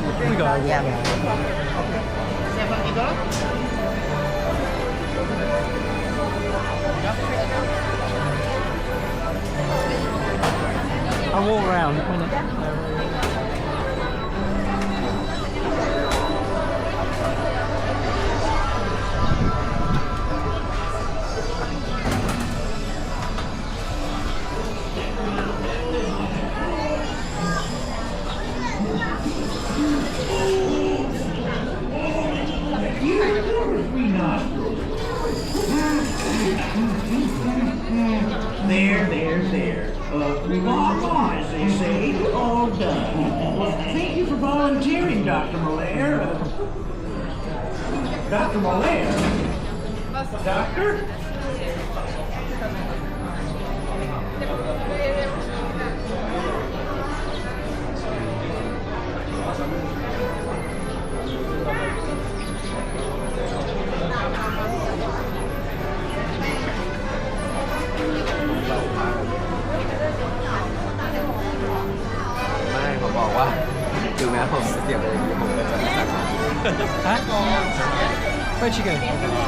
We got Yeah. I'll walk around. There. Voila, as they say, all done. Well, thank you for volunteering, Dr. Malaire. Dr. Malaire? Doctor? Huh? Where'd you go?